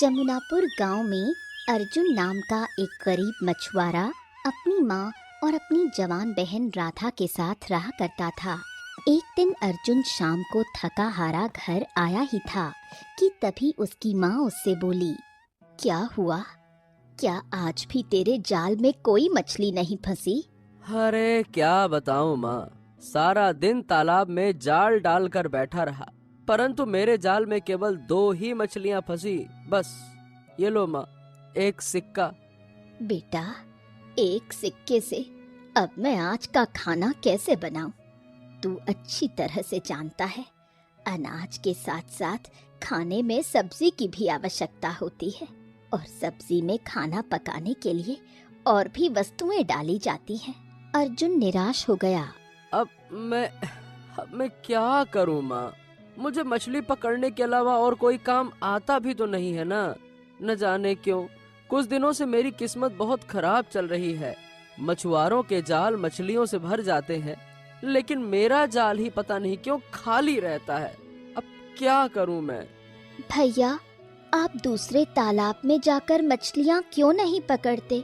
जमुनापुर गांव में अर्जुन नाम का एक गरीब मछुआरा अपनी माँ और अपनी जवान बहन राधा के साथ रहा करता था। एक दिन अर्जुन शाम को थका हारा घर आया ही था कि तभी उसकी माँ उससे बोली, क्या हुआ? क्या आज भी तेरे जाल में कोई मछली नहीं फंसी? अरे क्या बताऊं माँ, सारा दिन तालाब में जाल डालकर बैठा रहा, परंतु मेरे जाल में केवल 2 ही मछलियां फंसी। बस ये लो माँ, एक सिक्का। बेटा, एक सिक्के से अब मैं आज का खाना कैसे बनाऊं? तू अच्छी तरह से जानता है, अनाज के साथ साथ खाने में सब्जी की भी आवश्यकता होती है और सब्जी में खाना पकाने के लिए और भी वस्तुएं डाली जाती हैं। अर्जुन निराश हो गया। अब मैं क्या करूं माँ? मुझे मछली पकड़ने के अलावा और कोई काम आता भी तो नहीं है ना। न जाने क्यों कुछ दिनों से मेरी किस्मत बहुत खराब चल रही है। मछुआरों के जाल मछलियों से भर जाते हैं, लेकिन मेरा जाल ही पता नहीं क्यों खाली रहता है। अब क्या करूं मैं? भैया, आप दूसरे तालाब में जाकर मछलियाँ क्यों नहीं पकड़ते?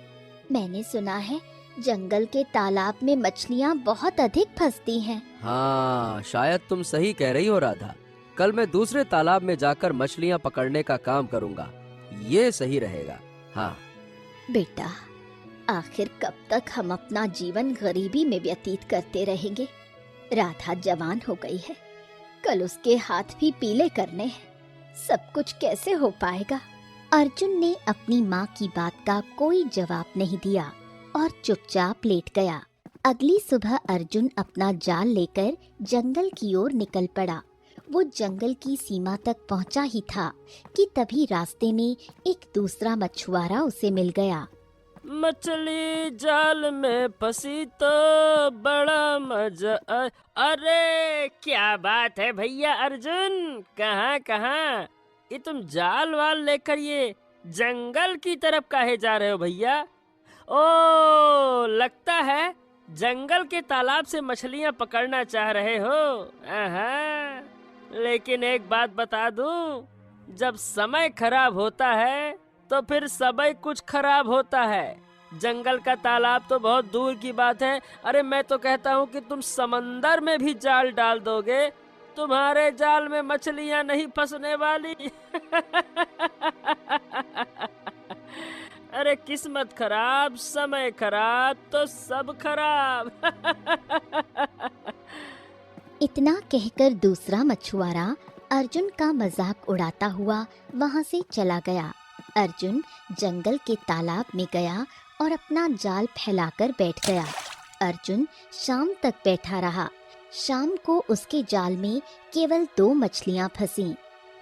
मैंने सुना है जंगल के तालाब में मछलियाँ बहुत अधिक फंसती हैं। हाँ, शायद तुम सही कह रही हो राधा। कल मैं दूसरे तालाब में जाकर मछलियाँ पकड़ने का काम करूँगा, ये सही रहेगा। हाँ बेटा, आखिर कब तक हम अपना जीवन गरीबी में व्यतीत करते रहेंगे? राधा जवान हो गई है, कल उसके हाथ भी पीले करने हैं। सब कुछ कैसे हो पाएगा? अर्जुन ने अपनी माँ की बात का कोई जवाब नहीं दिया और चुपचाप लेट गया। अगली सुबह अर्जुन अपना जाल लेकर जंगल की ओर निकल पड़ा। वो जंगल की सीमा तक पहुंचा ही था कि तभी रास्ते में एक दूसरा मछुआरा उसे मिल गया। मछली जाल में फंसी तो बड़ा मजा अरे क्या बात है भैया अर्जुन, कहाँ ये तुम जाल वाल लेकर ये जंगल की तरफ काहे जा रहे हो भैया? ओ, लगता है जंगल के तालाब से मछलियां पकड़ना चाह रहे हो। आहा, लेकिन एक बात बता दूं, जब समय खराब होता है तो फिर सबई कुछ खराब होता है। जंगल का तालाब तो बहुत दूर की बात है। अरे मैं तो कहता हूँ कि तुम समंदर में भी जाल डाल दोगे, तुम्हारे जाल में मछलियां नहीं फंसने वाली। अरे किस्मत खराब, समय खराब तो सब खराब। इतना कहकर दूसरा मछुआरा अर्जुन का मजाक उड़ाता हुआ वहां से चला गया। अर्जुन जंगल के तालाब में गया और अपना जाल फैलाकर बैठ गया। अर्जुन शाम तक बैठा रहा। शाम को उसके जाल में केवल 2 मछलियां फंसी।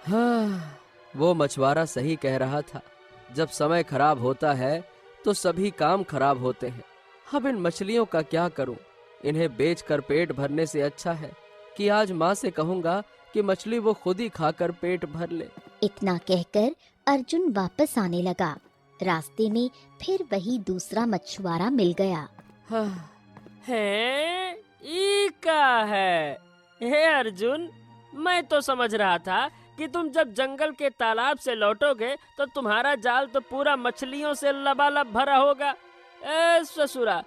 हाँ, वो मछुआरा सही कह रहा था। जब समय खराब होता है तो सभी काम खराब होते हैं। अब इन मछलियों का क्या करूं? इन्हें बेचकर पेट भरने से अच्छा है कि आज माँ से कहूँगा कि मछली वो खुद ही खाकर पेट भर ले। इतना कहकर अर्जुन वापस आने लगा। रास्ते में फिर वही दूसरा मछुआरा मिल गया। हाँ, है ई का है? हे अर्जुन, मैं तो समझ रहा था कि तुम जब जंगल के तालाब से लौटोगे तो तुम्हारा जाल तो पूरा मछलियों से लबालब भरा होगा। ए ससुरा,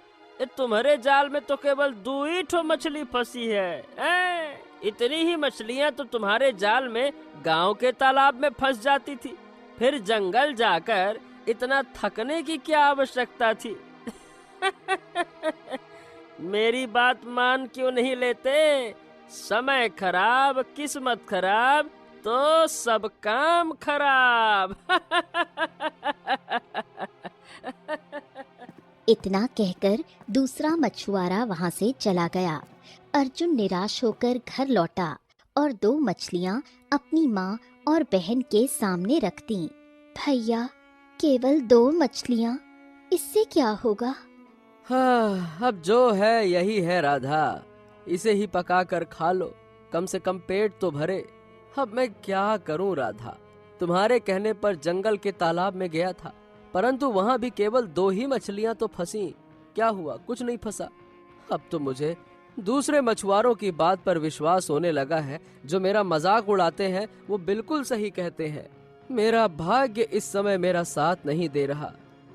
तुम्हारे जाल में तो केवल 2 ही ठो मछली फंसी है। इतनी ही मछलियां तो तुम्हारे जाल में गांव के तालाब में फंस जाती थी। फिर जंगल जाकर इतना थकने की क्या आवश्यकता थी? मेरी बात मान क्यों नहीं लेते? समय खराब, किस्मत खराब तो सब काम खराब। इतना कहकर दूसरा मछुआरा वहां से चला गया। अर्जुन निराश होकर घर लौटा और 2 मछलियां अपनी माँ और बहन के सामने रख दी। भैया, केवल 2 मछलियां, इससे क्या होगा? हाँ, अब जो है यही है राधा, इसे ही पका कर खा लो, कम से कम पेट तो भरे। अब मैं क्या करूं राधा? तुम्हारे कहने पर जंगल के तालाब में गया था, परंतु वहां भी केवल 2 ही मछलियां तो फंसी। क्या हुआ? कुछ नहीं फंसा। अब तो मुझे दूसरे मछुआरों की बात पर विश्वास होने लगा है। जो मेरा मजाक उड़ाते हैं वो बिल्कुल सही कहते हैं। मेरा भाग्य इस समय मेरा साथ नहीं दे रहा।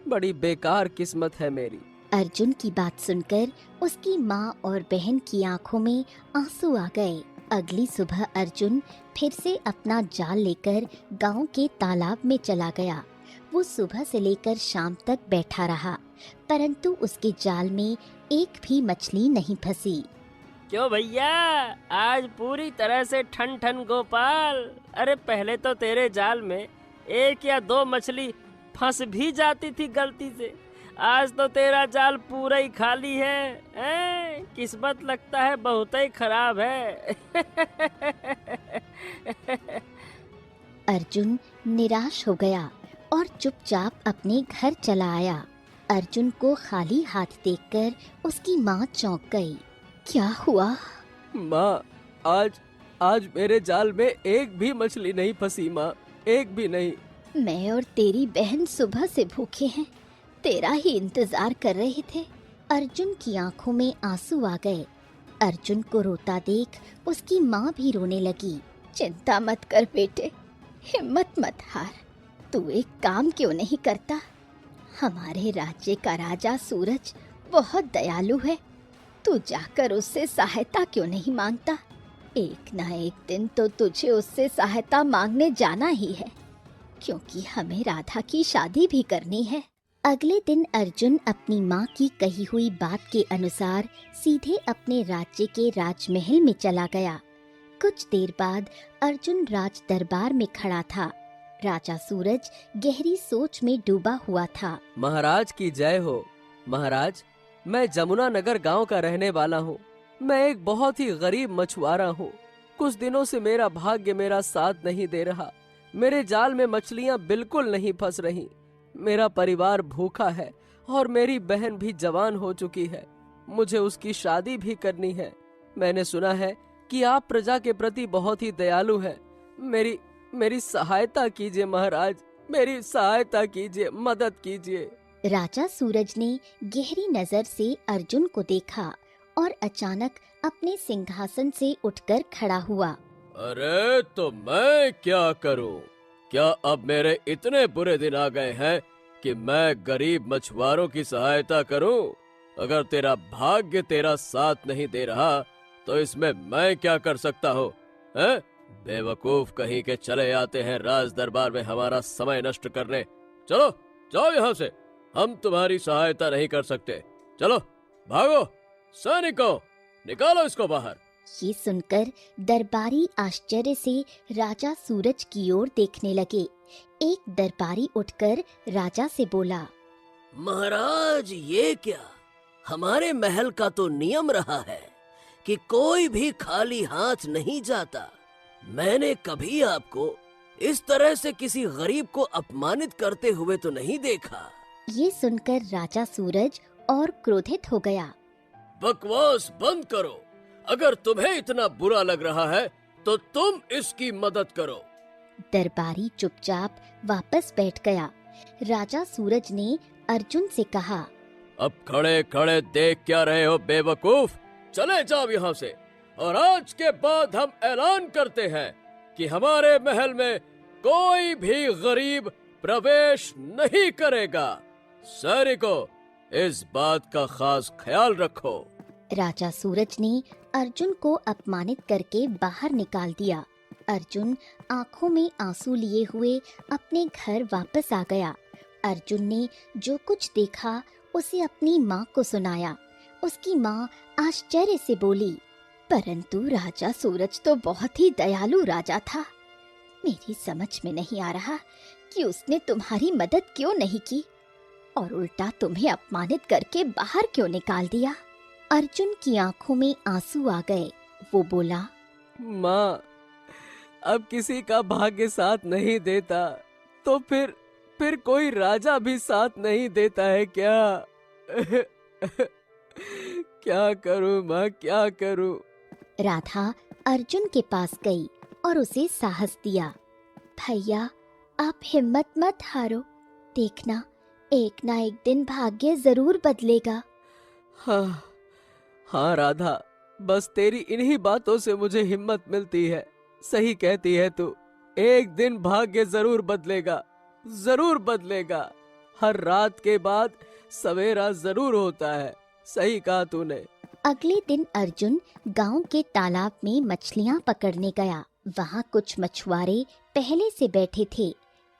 बड़ी बेकार किस्मत है मेरी। अर्जुन की बात सुनकर उसकी माँ और बहन की आंखों में आंसू आ गए। अगली सुबह अर्जुन फिर से अपना जाल लेकर गांव के तालाब में चला गया। वो सुबह से लेकर शाम तक बैठा रहा, परंतु उसके जाल में एक भी मछली नहीं फंसी। क्यों भैया, आज पूरी तरह से ठन ठन गोपाल। अरे पहले तो तेरे जाल में 1 या 2 मछली फंस भी जाती थी गलती से, आज तो तेरा जाल पूरा ही खाली है। किस्मत लगता है बहुत ही खराब है। अर्जुन निराश हो गया और चुपचाप अपने घर चला आया। अर्जुन को खाली हाथ देखकर उसकी माँ चौंक गई। क्या हुआ? माँ, आज मेरे जाल में एक भी मछली नहीं फंसी माँ, एक भी नहीं। मैं और तेरी बहन सुबह से भूखे हैं, तेरा ही इंतजार कर रहे थे। अर्जुन की आंखों में आंसू आ गए। अर्जुन को रोता देख उसकी माँ भी रोने लगी। चिंता मत कर बेटे, हिम्मत मत हार। तू एक काम क्यों नहीं करता? हमारे राज्य का राजा सूरज बहुत दयालु है, तू जाकर उससे सहायता क्यों नहीं मांगता? एक ना एक दिन तो तुझे उससे सहायता मांगने जाना ही है, क्योंकि हमें राधा की शादी भी करनी है। अगले दिन अर्जुन अपनी माँ की कही हुई बात के अनुसार सीधे अपने राज्य के राजमहल में चला गया। कुछ देर बाद अर्जुन राज दरबार में खड़ा था। राजा सूरज गहरी सोच में डूबा हुआ था। महाराज की जय हो। महाराज, मैं जमुना नगर गांव का रहने वाला हूँ। मैं एक बहुत ही गरीब मछुआरा हूँ। कुछ दिनों से मेरा भाग्य मेरा साथ नहीं दे रहा। मेरे जाल में मछलियाँ बिल्कुल नहीं फंस रही। मेरा परिवार भूखा है और मेरी बहन भी जवान हो चुकी है। मुझे उसकी शादी भी करनी है। मैंने सुना है कि आप प्रजा के प्रति बहुत ही दयालु हैं। मेरी सहायता कीजिए महाराज, मेरी सहायता कीजिए, मदद कीजिए। राजा सूरज ने गहरी नजर से अर्जुन को देखा और अचानक अपने सिंहासन से उठकर खड़ा हुआ। अरे तो मैं क्या करूं? क्या अब मेरे इतने बुरे दिन आ गए हैं कि मैं गरीब मछुआरों की सहायता करूं? अगर तेरा भाग्य तेरा साथ नहीं दे रहा तो इसमें मैं क्या कर सकता हूँ? बेवकूफ कहीं के चले आते हैं राज दरबार में हमारा समय नष्ट करने। चलो जाओ यहाँ से, हम तुम्हारी सहायता नहीं कर सकते। चलो भागो, सैनिकों निकालो इसको बाहर। ये सुनकर दरबारी आश्चर्य से राजा सूरज की ओर देखने लगे। एक दरबारी उठकर राजा से बोला, महाराज ये क्या, हमारे महल का तो नियम रहा है कि कोई भी खाली हाथ नहीं जाता। मैंने कभी आपको इस तरह से किसी गरीब को अपमानित करते हुए तो नहीं देखा। ये सुनकर राजा सूरज और क्रोधित हो गया। बकवास बंद करो। अगर तुम्हें इतना बुरा लग रहा है तो तुम इसकी मदद करो। दरबारी चुपचाप वापस बैठ गया। राजा सूरज ने अर्जुन से कहा, अब खड़े खड़े देख क्या रहे हो बेवकूफ? चले जाओ यहाँ से, और आज के बाद हम ऐलान करते हैं कि हमारे महल में कोई भी गरीब प्रवेश नहीं करेगा। सैनिकों, इस बात का खास ख्याल रखो। राजा सूरज ने अर्जुन को अपमानित करके बाहर निकाल दिया। अर्जुन आंखों में आंसू लिए हुए अपने घर वापस आ गया। अर्जुन ने जो कुछ देखा उसे अपनी माँ को सुनाया। उसकी माँ आश्चर्य से बोली, परंतु राजा सूरज तो बहुत ही दयालु राजा था। मेरी समझ में नहीं आ रहा कि उसने तुम्हारी मदद क्यों नहीं की और उल्टा तुम्हें अपमानित करके बाहर क्यों निकाल दिया। अर्जुन की आंखों में आंसू आ गए। वो बोला, माँ, अब किसी का भाग्य साथ नहीं देता तो फिर कोई राजा भी साथ नहीं देता है क्या? क्या करूं माँ, क्या करूं? राधा अर्जुन के पास गई और उसे साहस दिया। भैया, आप हिम्मत मत हारो, देखना एक ना एक दिन भाग्य जरूर बदलेगा। हाँ राधा, बस तेरी इन्हीं बातों से मुझे हिम्मत मिलती है। सही कहती है तू। एक दिन भाग्य जरूर बदलेगा, जरूर बदलेगा। हर रात के बाद सवेरा जरूर होता है। सही कहा तूने। अगले दिन अर्जुन गांव के तालाब में मछलियां पकड़ने गया। वहां कुछ मछुआरे पहले से बैठे थे।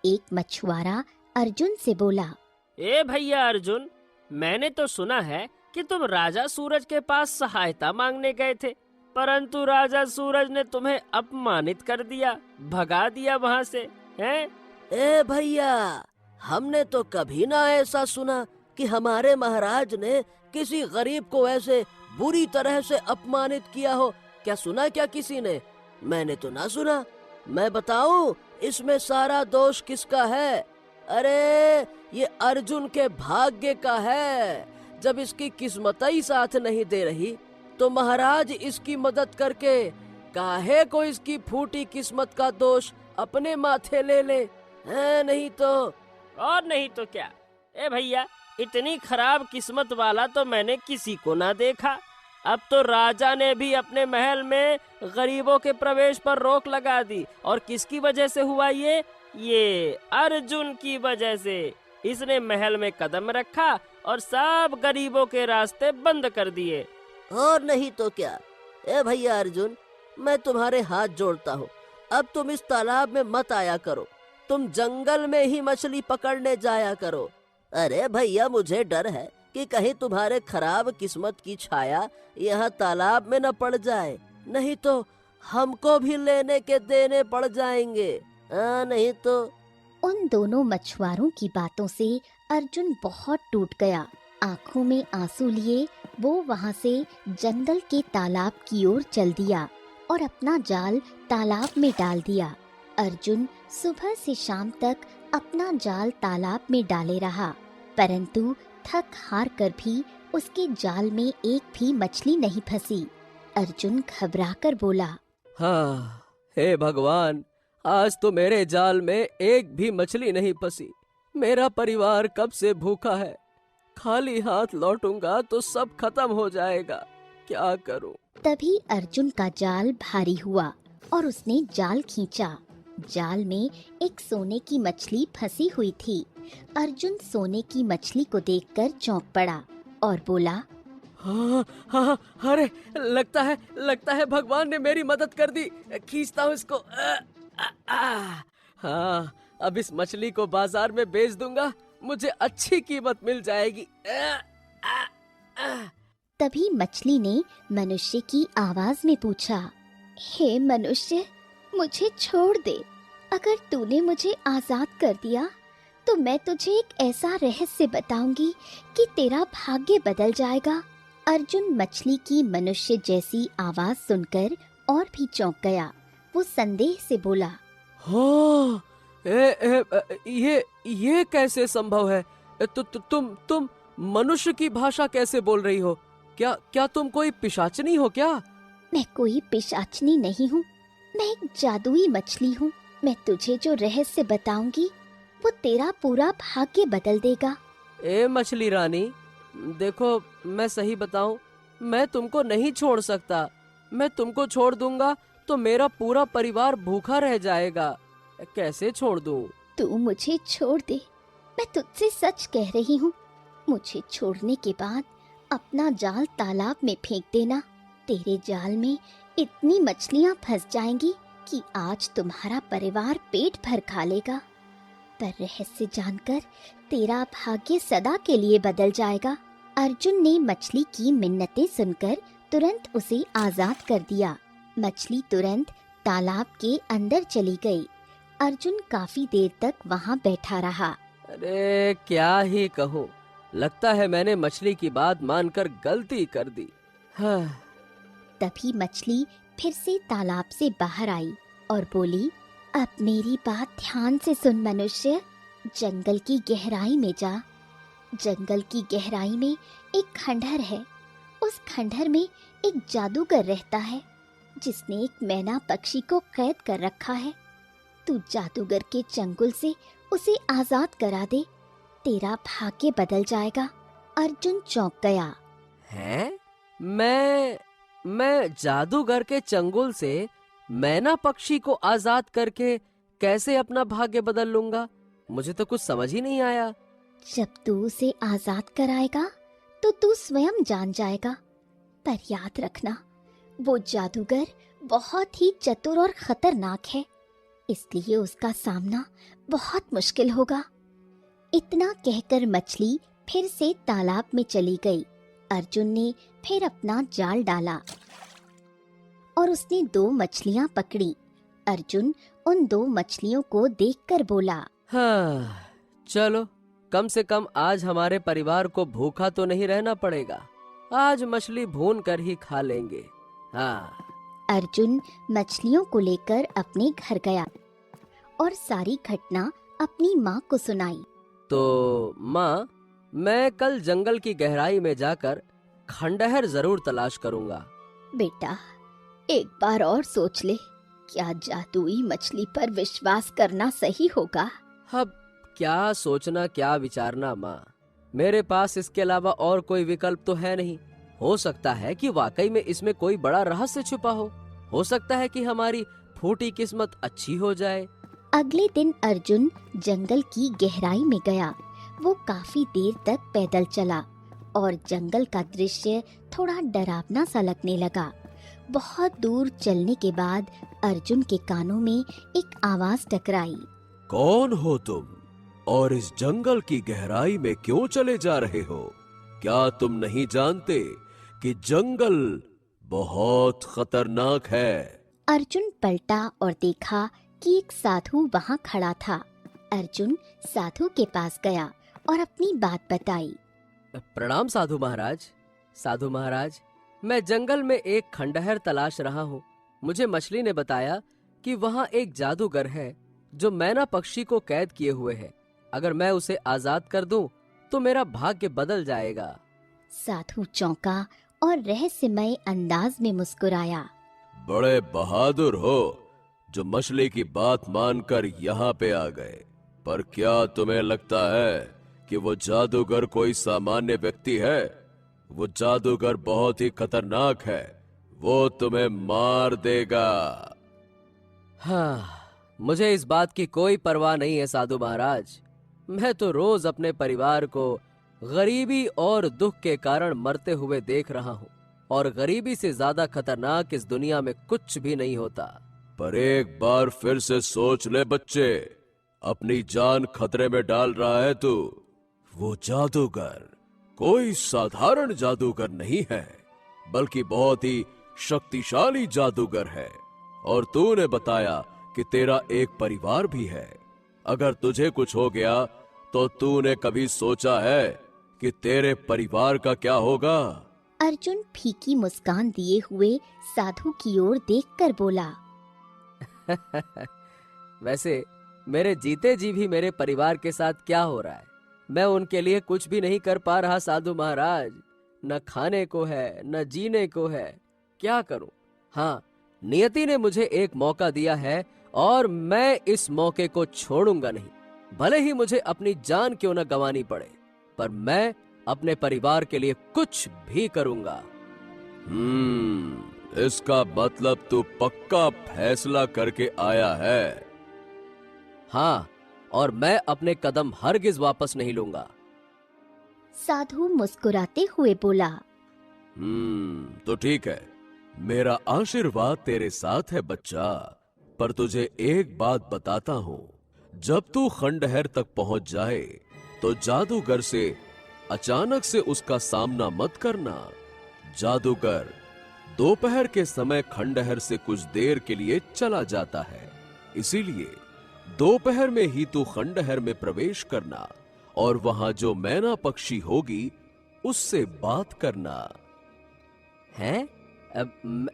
एक मछुआरा अर्जुन से बोला, ए भैया अर्जुन, मैंने तो सुना है कि तुम राजा सूरज के पास सहायता मांगने गए थे, परंतु राजा सूरज ने तुम्हें अपमानित कर दिया, भगा दिया वहाँ से, हैं? ए भैया, हमने तो कभी ना ऐसा सुना कि हमारे महाराज ने किसी गरीब को ऐसे बुरी तरह से अपमानित किया हो। क्या सुना क्या किसी ने? मैंने तो ना सुना। मैं बताऊं इसमें सारा दोष किसका है? अरे ये अर्जुन के भाग्य का है। जब इसकी किस्मत ही साथ नहीं दे रही तो महाराज इसकी मदद करके काहे को इसकी फूटी किस्मत का दोष अपने माथे ले ले, है? नहीं तो और नहीं तो क्या। ए भैया, इतनी खराब किस्मत वाला तो मैंने किसी को ना देखा। अब तो राजा ने भी अपने महल में गरीबों के प्रवेश पर रोक लगा दी। और किसकी वजह से हुआ ये अर्जुन की वजह से। इसने महल में कदम रखा और सब गरीबों के रास्ते बंद कर दिए। और नहीं तो क्या। ए भैया अर्जुन, मैं तुम्हारे हाथ जोड़ता हूँ, अब तुम इस तालाब में मत आया करो। तुम जंगल में ही मछली पकड़ने जाया करो। अरे भैया, मुझे डर है कि कहीं तुम्हारे खराब किस्मत की छाया यहाँ तालाब में न पड़ जाए, नहीं तो हमको भी लेने के देने पड़ जाएंगे। नहीं तो। उन दोनों मछुआरों की बातों से अर्जुन बहुत टूट गया। आंखों में आंसू लिए वो वहां से जंगल के तालाब की ओर चल दिया और अपना जाल तालाब में डाल दिया। अर्जुन सुबह से शाम तक अपना जाल तालाब में डाले रहा, परंतु थक हार कर भी उसके जाल में एक भी मछली नहीं फंसी। अर्जुन घबराकर बोला, हाँ, हे भगवान, आज तो मेरे जाल में एक भी मछली नहीं फंसी। मेरा परिवार कब से भूखा है। खाली हाथ लौटूंगा तो सब खत्म हो जाएगा। क्या करूं? तभी अर्जुन का जाल भारी हुआ और उसने जाल खींचा। जाल में एक सोने की मछली फंसी हुई थी। अर्जुन सोने की मछली को देखकर चौंक पड़ा और बोला, हाँ, हाँ, अरे लगता है भगवान ने मेरी मदद कर दी। खींचता हूँ इसको। हाँ, अब इस मछली को बाजार में बेच दूंगा, मुझे अच्छी कीमत मिल जाएगी। तभी मछली ने मनुष्य की आवाज में पूछा, हे मनुष्य, मुझे छोड़ दे। अगर तूने मुझे आजाद कर दिया तो मैं तुझे एक ऐसा रहस्य बताऊंगी कि तेरा भाग्य बदल जाएगा। अर्जुन मछली की मनुष्य जैसी आवाज सुनकर और भी चौंक गया। वो संदेह से बोला, हाँ, ये कैसे संभव है? तुम मनुष्य की भाषा कैसे बोल रही हो? क्या तुम कोई पिशाचनी हो क्या? मैं कोई पिशाचनी नहीं हूँ, मैं एक जादुई मछली हूँ। मैं तुझे जो रहस्य बताऊंगी वो तेरा पूरा भाग्य बदल देगा। ए मछली रानी, देखो, मैं सही बताऊं, मैं तुमको नहीं छोड़ सकता। मैं तुमको छोड़ दूंगा तो मेरा पूरा परिवार भूखा रह जाएगा। कैसे छोड़ दूं? तू मुझे छोड़ दे, मैं तुझसे सच कह रही हूँ। मुझे छोड़ने के बाद अपना जाल तालाब में फेंक देना। तेरे जाल में इतनी मछलियाँ फंस जाएंगी कि आज तुम्हारा परिवार पेट भर खा लेगा। पर रहस्य जानकर तेरा भाग्य सदा के लिए बदल जाएगा। अर्जुन ने मछली की मिन्नतें सुनकर तुरंत उसे आजाद कर दिया। मछली तुरंत तालाब के अंदर चली गई। अर्जुन काफी देर तक वहाँ बैठा रहा। अरे क्या ही कहूँ, लगता है मैंने मछली की बात मानकर गलती कर दी। हाँ। तभी मछली फिर से तालाब से बाहर आई और बोली, अब मेरी बात ध्यान से सुन मनुष्य। जंगल की गहराई में जा। जंगल की गहराई में एक खंडहर है। उस खंडहर में एक जादूगर रहता है जिसने एक मैना पक्षी को कैद कर रखा है। तू जादूगर के चंगुल से उसे आजाद करा दे, तेरा भाग्य बदल जाएगा। अर्जुन चौंक गया। हैं? मैं जादूगर के चंगुल से मैना पक्षी को आजाद करके कैसे अपना भाग्य बदल लूंगा? मुझे तो कुछ समझ ही नहीं आया। जब तू उसे आजाद कराएगा तो तू स्वयं जान जाएगा। पर याद रखना, वो जादूगर बहुत ही चतुर और खतरनाक है, इसलिए उसका सामना बहुत मुश्किल होगा। इतना कहकर मछली फिर से तालाब में चली गई। अर्जुन ने फिर अपना जाल डाला और उसने 2 मछलियां पकड़ी। अर्जुन उन 2 मछलियों को देखकर बोला, हाँ, चलो कम से कम आज हमारे परिवार को भूखा तो नहीं रहना पड़ेगा। आज मछली भून कर ही खा लेंगे। हाँ। अर्जुन मछलियों को लेकर अपने घर गया और सारी घटना अपनी माँ को सुनाई। तो माँ, मैं कल जंगल की गहराई में जाकर खंडहर जरूर तलाश करूंगा। बेटा, एक बार और सोच ले, क्या जादुई मछली पर विश्वास करना सही होगा? अब क्या सोचना क्या विचारना माँ, मेरे पास इसके अलावा और कोई विकल्प तो है नहीं। हो सकता है कि वाकई में इसमें कोई बड़ा रहस्य छुपा हो सकता है कि हमारी फूटी किस्मत अच्छी हो जाए। अगले दिन अर्जुन जंगल की गहराई में गया। वो काफी देर तक पैदल चला और जंगल का दृश्य थोड़ा डरावना सा लगने लगा। बहुत दूर चलने के बाद अर्जुन के कानों में एक आवाज टकराई। कौन हो तुम और इस जंगल की गहराई में क्यों चले जा रहे हो? क्या तुम नहीं जानते कि जंगल बहुत खतरनाक है? अर्जुन पलटा और देखा कि एक साधु वहाँ खड़ा था। अर्जुन साधु के पास गया और अपनी बात बताई। प्रणाम साधु महाराज। साधु महाराज, मैं जंगल में एक खंडहर तलाश रहा हूँ। मुझे मछली ने बताया कि वहाँ एक जादूगर है जो मैना पक्षी को कैद किए हुए है। अगर मैं उसे आजाद कर दूं तो मेरा भाग्य बदल जाएगा। साधु चौंका और रहस्यमय अंदाज में मुस्कुराया। बड़े बहादुर हो जो मछली की बात मानकर यहाँ पे आ गए। पर क्या तुम्हें लगता है कि वो जादूगर कोई सामान्य व्यक्ति है? वो जादूगर बहुत ही खतरनाक है, वो तुम्हें मार देगा। हाँ, मुझे इस बात की कोई परवाह नहीं है साधु महाराज। मैं तो रोज अपने परिवार को गरीबी और दुख के कारण मरते हुए देख रहा हूँ, और गरीबी से ज्यादा खतरनाक इस दुनिया में कुछ भी नहीं होता। पर एक बार फिर से सोच ले बच्चे, अपनी जान खतरे में डाल रहा है तू। वो जादूगर कोई साधारण जादूगर नहीं है, बल्कि बहुत ही शक्तिशाली जादूगर है। और तूने बताया कि तेरा एक परिवार भी है। अगर तुझे कुछ हो गया तो तूने कभी सोचा है कि तेरे परिवार का क्या होगा? अर्जुन फीकी मुस्कान दिए हुए साधु की ओर देखकर बोला। वैसे मेरे जीते जी भी मेरे परिवार के साथ क्या हो रहा है? मैं उनके लिए कुछ भी नहीं कर पा रहा साधु महाराज। न खाने को है, न जीने को है। क्या करूं? हाँ, नियति ने मुझे एक मौका दिया है और मैं इस मौके को छोड़ूंगा नहीं, भले ही मुझे अपनी जान क्यों न गंवानी पड़े। पर मैं अपने परिवार के लिए कुछ भी करूंगा। इसका मतलब तू पक्का फैसला करके आया है? हाँ, और मैं अपने कदम हरगिज वापस नहीं लूंगा। साधु मुस्कुराते हुए बोला। तो ठीक है, मेरा आशीर्वाद तेरे साथ है बच्चा। पर तुझे एक बात बताता हूँ, जब तू खंडहर तक पहुंच जाए तो जादूगर से अचानक से उसका सामना मत करना। जादूगर दोपहर के समय खंडहर से कुछ देर के लिए चला जाता है, इसीलिए दोपहर में ही तू खंडहर में प्रवेश करना और वहां जो मैना पक्षी होगी उससे बात करना। हैं?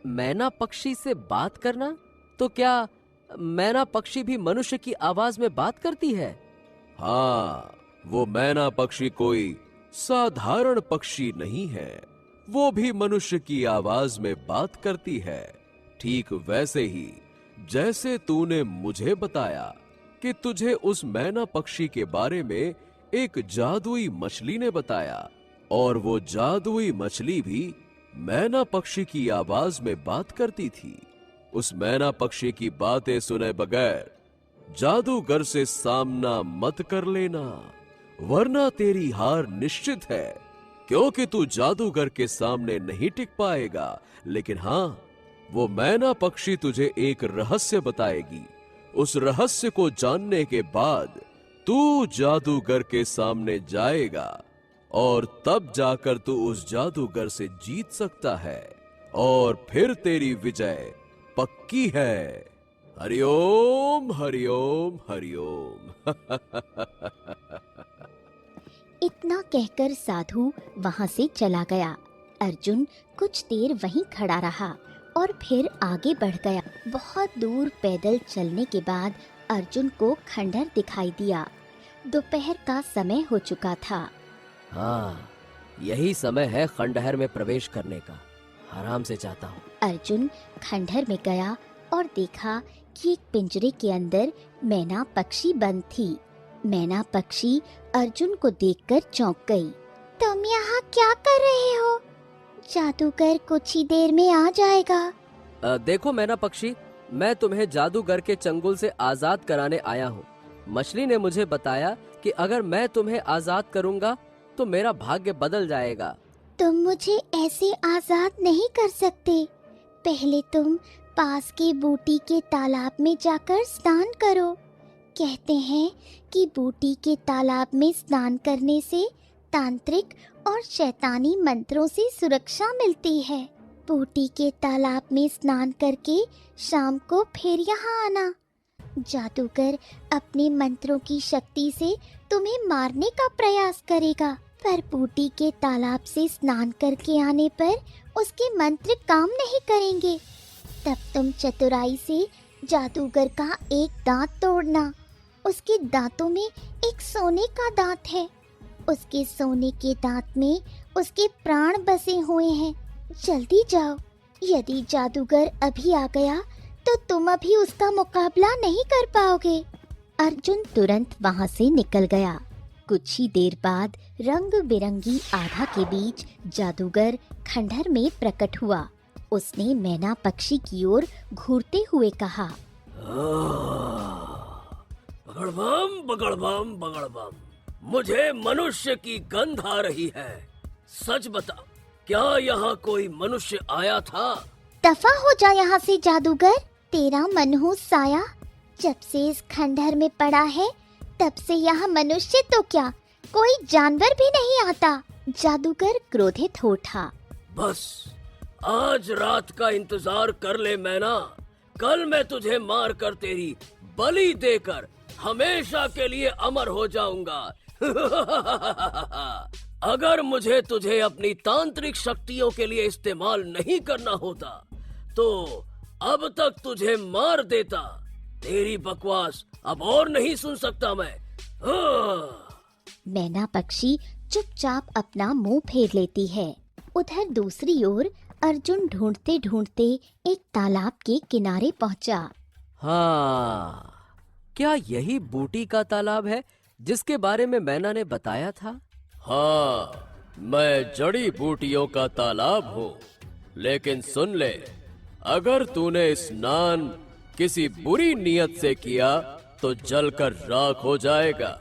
मैना पक्षी से बात करना? तो क्या मैना पक्षी भी मनुष्य की आवाज में बात करती है? हाँ, वो मैना पक्षी कोई साधारण पक्षी नहीं है, वो भी मनुष्य की आवाज में बात करती है। ठीक वैसे ही जैसे तूने मुझे बताया कि तुझे उस मैना पक्षी के बारे में एक जादुई मछली ने बताया, और वो जादुई मछली भी मैना पक्षी की आवाज में बात करती थी। उस मैना पक्षी की बातें सुने बगैर जादूगर से सामना मत कर लेना, वरना तेरी हार निश्चित है, क्योंकि तू जादूगर के सामने नहीं टिक पाएगा। लेकिन हाँ, वो मैना पक्षी तुझे एक रहस्य बताएगी। उस रहस्य को जानने के बाद तू जादूगर के सामने जाएगा और तब जाकर तू उस जादूगर से जीत सकता है और फिर तेरी विजय पक्की है। हरिओम हरिओम हरिओम। इतना कहकर साधु वहां से चला गया। अर्जुन कुछ देर वहीं खड़ा रहा और फिर आगे बढ़ गया। बहुत दूर पैदल चलने के बाद अर्जुन को खंडहर दिखाई दिया। दोपहर का समय हो चुका था। हाँ, यही समय है खंडहर में प्रवेश करने का। आराम से जाता हूँ। अर्जुन खंडहर में गया और देखा कि एक पिंजरे के अंदर मैना पक्षी बंद थी। मैना पक्षी अर्जुन को देखकर चौंक गई। तुम यहाँ क्या कर रहे हो? जादूगर कुछ ही देर में आ जाएगा। देखो मैना पक्षी, मैं तुम्हें जादूगर के चंगुल से आजाद कराने आया हूँ। मछली ने मुझे बताया कि अगर मैं तुम्हें आजाद करूँगा तो मेरा भाग्य बदल जाएगा। तुम मुझे ऐसे आजाद नहीं कर सकते। पहले तुम पास के बूटी के तालाब में जाकर स्नान करो। कहते हैं कि बूटी के तालाब में स्नान करने से तांत्रिक और शैतानी मंत्रों से सुरक्षा मिलती है। बूटी के तालाब में स्नान करके शाम को फिर यहाँ आना। जादूगर अपने मंत्रों की शक्ति से तुम्हें मारने का प्रयास करेगा, पर बूटी के तालाब से स्नान करके आने पर उसके मंत्र काम नहीं करेंगे। तब तुम चतुराई से जादूगर का एक दांत तोड़ना। उसके दांतों में एक सोने का दांत है। उसके सोने के दांत में उसके प्राण बसे हुए हैं। जल्दी जाओ। यदि जादूगर अभी आ गया तो तुम अभी उसका मुकाबला नहीं कर पाओगे। अर्जुन तुरंत वहां से निकल गया। कुछ ही देर बाद रंग बिरंगी आभा के बीच जादूगर खंडहर में प्रकट हुआ। उसने मैना पक्षी की ओर घूरते हुए कहा, बगड़बम बगड़बम बगड़बम, मुझे मनुष्य की गंध आ रही है। सच बता, क्या यहाँ कोई मनुष्य आया था? दफा हो जा यहाँ से जादूगर। तेरा मनहूस साया जब से इस खंडहर में पड़ा है तब से यहाँ मनुष्य तो क्या, कोई जानवर भी नहीं आता। जादूगर क्रोधित हो उठा। बस आज रात का इंतजार कर ले मैना। कल मैं तुझे मार कर तेरी बलि देकर हमेशा के लिए अमर हो जाऊंगा। अगर मुझे तुझे अपनी तांत्रिक शक्तियों के लिए इस्तेमाल नहीं करना होता तो अब तक तुझे मार देता। तेरी बकवास अब और नहीं सुन सकता मैं। मैना पक्षी चुपचाप अपना मुंह फेर लेती है। उधर दूसरी ओर अर्जुन ढूंढते ढूंढते एक तालाब के किनारे पहुंचा। हाँ, क्या यही बूटी का तालाब है जिसके बारे में मैना ने बताया था? हाँ, मैं जड़ी बूटियों का तालाब हूँ। लेकिन सुन ले, अगर तूने स्नान किसी बुरी नियत से किया तो जलकर राख हो जाएगा,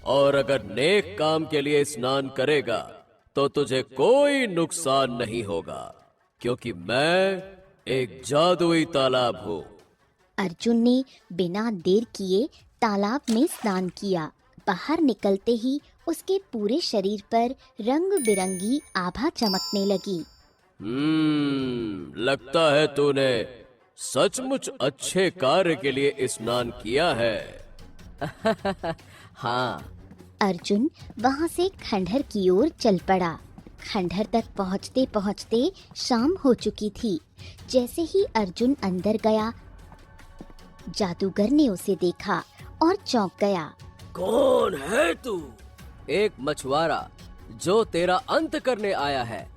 और अगर नेक काम के लिए स्नान करेगा तो तुझे कोई नुकसान नहीं होगा, क्योंकि मैं एक जादुई तालाब हूँ। अर्जुन ने बिना देर किए तालाब में स्नान किया। बाहर निकलते ही उसके पूरे शरीर पर रंग बिरंगी आभा चमकने लगी। लगता है तूने सचमुच अच्छे कार्य के लिए स्नान किया है। हाँ। अर्जुन वहां से खंडहर की ओर चल पड़ा। खंडहर तक पहुंचते पहुंचते शाम हो चुकी थी। जैसे ही अर्जुन अंदर गया, जादूगर ने उसे देखा और चौंक गया। कौन है तू? एक मछुआरा जो तेरा अंत करने आया है।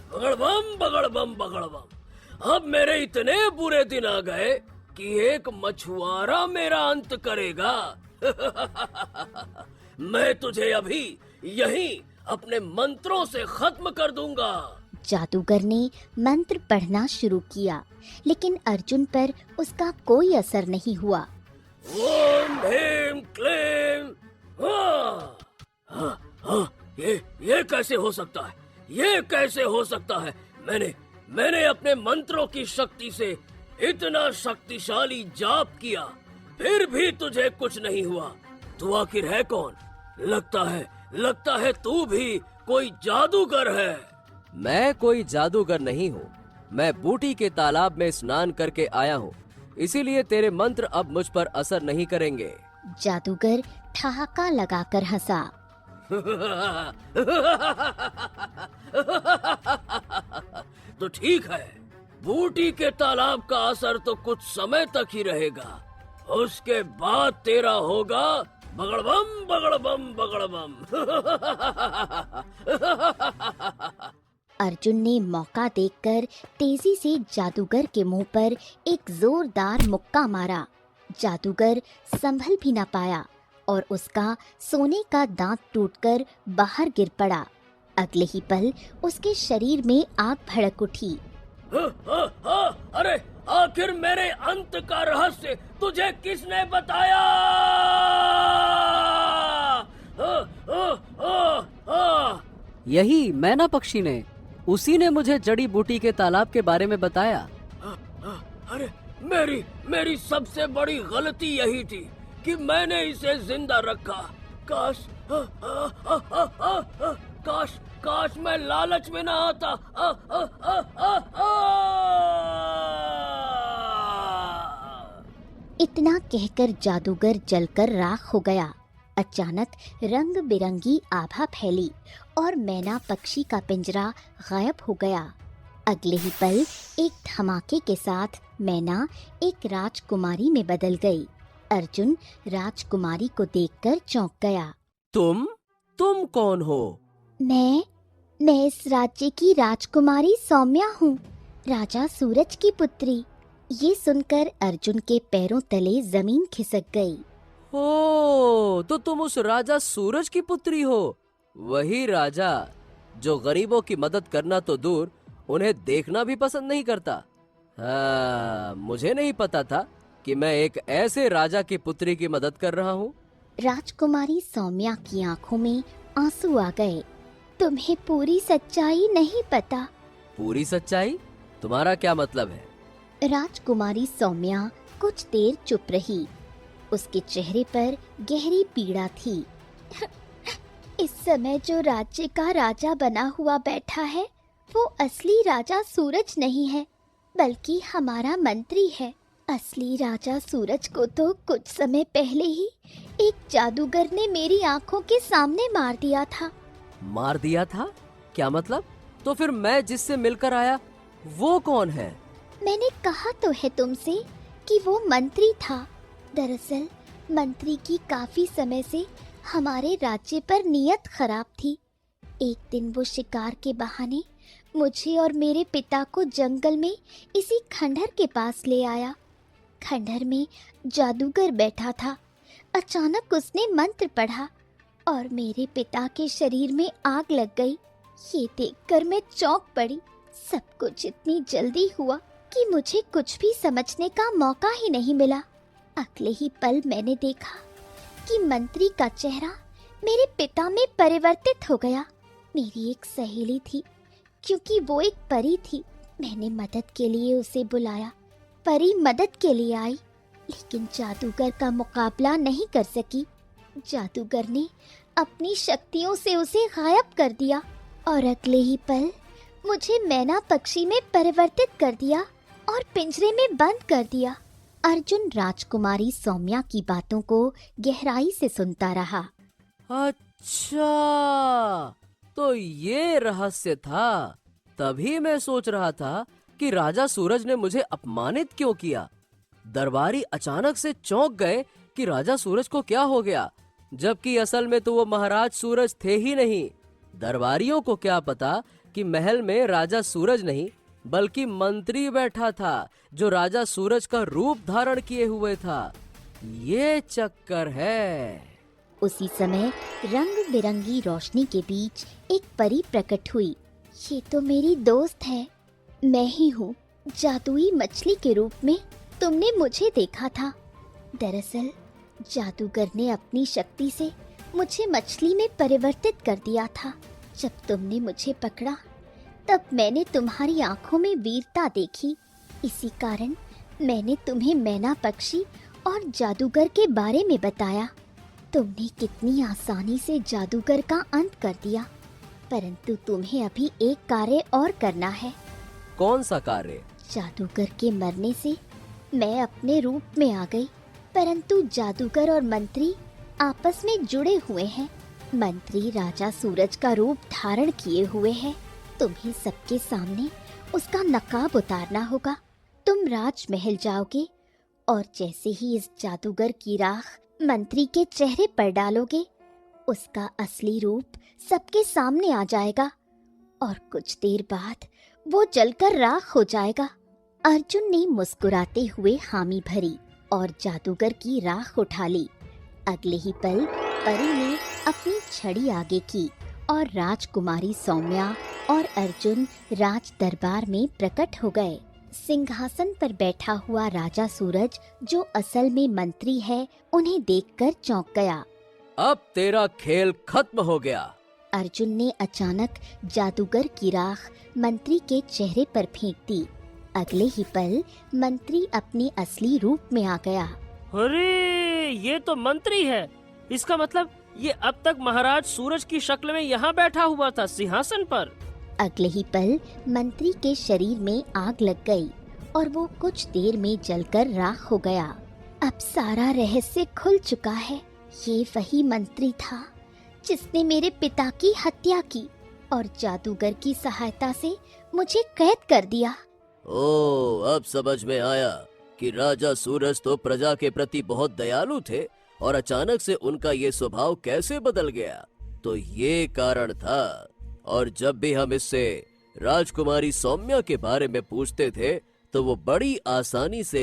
बगड़बम बगड़बम बगड़बम, अब मेरे इतने बुरे दिन आ गए कि एक मछुआरा मेरा अंत करेगा। मैं तुझे अभी यहीं अपने मंत्रों से खत्म कर दूंगा। जादूगर ने मंत्र पढ़ना शुरू किया, लेकिन अर्जुन पर उसका कोई असर नहीं हुआ। ओम भीम क्लीम हाँ। हाँ, हाँ, ये कैसे हो सकता है? ये कैसे हो सकता है? मैंने अपने मंत्रों की शक्ति से इतना शक्तिशाली जाप किया, फिर भी तुझे कुछ नहीं हुआ। तू आखिर है कौन? लगता है तू भी कोई जादूगर है। मैं कोई जादूगर नहीं हूँ। मैं बूटी के तालाब में स्नान करके आया हूँ, इसीलिए तेरे मंत्र अब मुझ पर असर नहीं करेंगे। जादूगर ठहाका लगाकर हंसा। तो ठीक है, बूटी के तालाब का असर तो कुछ समय तक ही रहेगा, उसके बाद तेरा होगा बगड़बम बगड़बम बगड़बम। अर्जुन ने मौका देखकर तेजी से जादूगर के मुंह पर एक जोरदार मुक्का मारा। जादूगर संभल भी न पाया और उसका सोने का दांत टूटकर बाहर गिर पड़ा। अगले ही पल उसके शरीर में आग भड़क उठी। अरे आखिर मेरे अंत का रहस्य तुझे किसने बताया? यही मैना पक्षी ने, उसी ने मुझे जड़ी बूटी के तालाब के बारे में बताया। अरे मेरी सबसे बड़ी गलती यही थी कि मैंने इसे जिंदा रखा। काश मैं लालच में ना आता। इतना कहकर जादूगर जलकर राख हो गया। अचानक रंग बिरंगी आभा फैली और मैना पक्षी का पिंजरा गायब हो गया। अगले ही पल एक धमाके के साथ मैना एक राजकुमारी में बदल गई। अर्जुन राजकुमारी को देखकर चौंक गया। तुम कौन हो? मैं इस राज्य की राजकुमारी सौम्या हूँ, राजा सूरज की पुत्री। ये सुनकर अर्जुन के पैरों तले जमीन खिसक गई। ओ, तो तुम उस राजा सूरज की पुत्री हो, वही राजा जो गरीबों की मदद करना तो दूर, उन्हें देखना भी पसंद नहीं करता। हाँ, मुझे नहीं पता था कि मैं एक ऐसे राजा की पुत्री की मदद कर रहा हूँ। राजकुमारी सौम्या की आंखों में आंसू आ गए। तुम्हें पूरी सच्चाई नहीं पता। पूरी सच्चाई? तुम्हारा क्या मतलब है? राजकुमारी सौम्या कुछ देर चुप रही। उसके चेहरे पर गहरी पीड़ा थी। इस समय जो राज्य का राजा बना हुआ बैठा है, वो असली राजा सूरज नहीं है, बल्कि हमारा मंत्री है। असली राजा सूरज को तो कुछ समय पहले ही एक जादूगर ने मेरी आंखों के सामने मार दिया था। मार दिया था? क्या मतलब? तो फिर मैं जिससे मिलकर आया वो कौन है? मैंने कहा तो है तुमसे कि वो मंत्री था। दरअसल मंत्री की काफी समय से हमारे राज्य पर नियत खराब थी। एक दिन वो शिकार के बहाने मुझे और मेरे पिता को जंगल में इसी खंडहर के पास ले आया। खंडहर में जादूगर बैठा था। अचानक उसने मंत्र पढ़ा और मेरे पिता के शरीर में आग लग गई। ये देखकर मैं चौंक पड़ी। सब कुछ इतनी जल्दी हुआ कि मुझे कुछ भी समझने का मौका ही नहीं मिला। अगले ही पल मैंने देखा कि मंत्री का चेहरा मेरे पिता में परिवर्तित हो गया। मेरी एक सहेली थी, क्योंकि वो एक परी थी। मैंने मदद के लिए उसे बुलाया। परी मदद के लिए आई, लेकिन जादूगर का मुकाबला नहीं कर सकी। जादूगर ने अपनी शक्तियों से उसे गायब कर दिया और अगले ही पल मुझे मैना पक्षी में परिवर्तित कर दिया और पिंजरे में बंद कर दिया। अर्जुन राजकुमारी सौम्या की बातों को गहराई से सुनता रहा। अच्छा, तो ये रहस्य था। तभी मैं सोच रहा था कि राजा सूरज ने मुझे अपमानित क्यों किया। दरबारी अचानक से चौंक गए कि राजा सूरज को क्या हो गया, जबकि असल में तो वो महाराज सूरज थे ही नहीं। दरबारियों को क्या पता कि महल में राजा सूरज नहीं बल्कि मंत्री बैठा था, जो राजा सूरज का रूप धारण किए हुए था। ये चक्कर है। उसी समय रंग बिरंगी रोशनी के बीच एक परी प्रकट हुई। ये तो मेरी दोस्त है, मैं ही हूँ। जादुई मछली के रूप में तुमने मुझे देखा था। दरअसल जादूगर ने अपनी शक्ति से मुझे मछली में परिवर्तित कर दिया था। जब तुमने मुझे पकड़ा तब मैंने तुम्हारी आंखों में वीरता देखी। इसी कारण मैंने तुम्हें मैना पक्षी और जादूगर के बारे में बताया। तुमने कितनी आसानी से जादूगर का अंत कर दिया, परंतु तुम्हें अभी एक कार्य और करना है। कौन सा कार्य? जादूगर के मरने से मैं अपने रूप में आ गई, परंतु जादूगर और मंत्री आपस में जुड़े हुए हैं। मंत्री राजा सूरज का रूप धारण किए हुए है। तुम्हें सबके सामने उसका नकाब उतारना होगा। तुम राजमहल जाओगे और जैसे ही इस जादूगर की राख मंत्री के चेहरे पर डालोगे, उसका असली रूप सबके सामने आ जाएगा और कुछ देर बाद वो जलकर राख हो जाएगा। अर्जुन ने मुस्कुराते हुए हामी भरी और जादूगर की राख उठा ली। अगले ही पल परी ने अपनी छड़ी आगे की और राजकुमारी सौम्या और अर्जुन राज दरबार में प्रकट हो गए। सिंहासन पर बैठा हुआ राजा सूरज, जो असल में मंत्री है, उन्हें देखकर चौंक गया। अब तेरा खेल खत्म हो गया। अर्जुन ने अचानक जादूगर की राख मंत्री के चेहरे पर फेंक दी। अगले ही पल मंत्री अपने असली रूप में आ गया। अरे ये तो मंत्री है। इसका मतलब ये अब तक महाराज सूरज की शक्ल में यहाँ बैठा हुआ था सिंहासन पर। अगले ही पल मंत्री के शरीर में आग लग गई और वो कुछ देर में जलकर राख हो गया। अब सारा रहस्य खुल चुका है। ये वही मंत्री था जिसने मेरे पिता की हत्या की और जादूगर की सहायता से मुझे कैद कर दिया। ओह, अब समझ में आया कि राजा सूरज तो प्रजा के प्रति बहुत दयालु थे और अचानक से उनका ये स्वभाव कैसे बदल गया। तो ये कारण था। और जब भी हम इससे राजकुमारी सौम्या के बारे में पूछते थे तो वो बड़ी आसानी से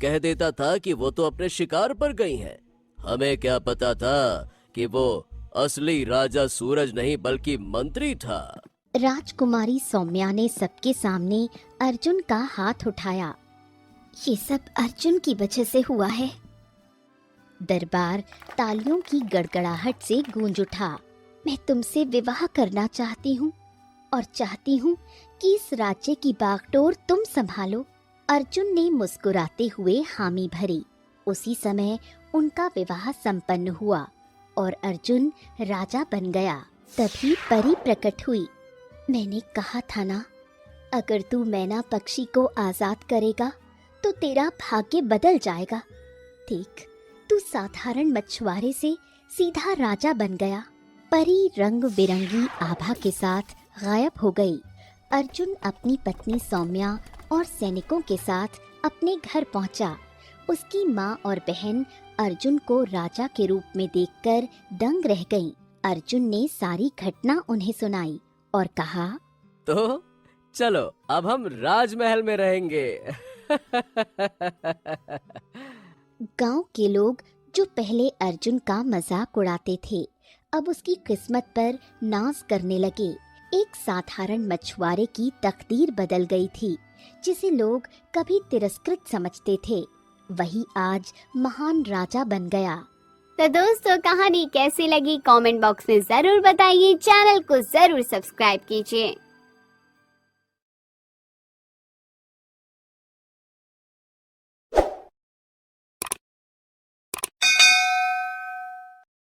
कह देता था कि वो तो अपने शिकार पर गई हैं। हमें क्या पता था कि वो असली राजा सूरज नहीं बल्कि मंत्री था। राजकुमारी सौम्या ने सबके सामने अर्जुन का हाथ उठाया। ये सब अर्जुन की वजह से हुआ है। दरबार तालियों की गड़गड़ाहट से गूंज उठा। मैं तुमसे विवाह करना चाहती हूँ और चाहती हूँ कि इस राज्य की बागडोर तुम संभालो। अर्जुन ने मुस्कुराते हुए हामी भरी। उसी समय उनका विवाह संपन्न हुआ और अर्जुन राजा बन गया। तभी परी प्रकट हुई। मैंने कहा था ना, अगर तू मैना पक्षी को आजाद करेगा तो तेरा भाग्य बदल जाएगा। देख, तू साधारण मछुआरे से सीधा राजा बन गया। परी रंग बिरंगी आभा के साथ गायब हो गई। अर्जुन अपनी पत्नी सौम्या और सैनिकों के साथ अपने घर पहुंचा। उसकी माँ और बहन अर्जुन को राजा के रूप में देखकर दंग रह गईं। अर्जुन ने सारी घटना उन्हें सुनाई और कहा, तो चलो अब हम राजमहल में रहेंगे। गांव के लोग जो पहले अर्जुन का मजाक उड़ाते थे, अब उसकी किस्मत पर नाज करने लगे। एक साधारण मछुआरे की तकदीर बदल गई थी, जिसे लोग कभी तिरस्कृत समझते थे, वही आज महान राजा बन गया। तो दोस्तों, कहानी कैसी लगी कमेंट बॉक्स में जरूर बताइए। चैनल को जरूर सब्सक्राइब कीजिए।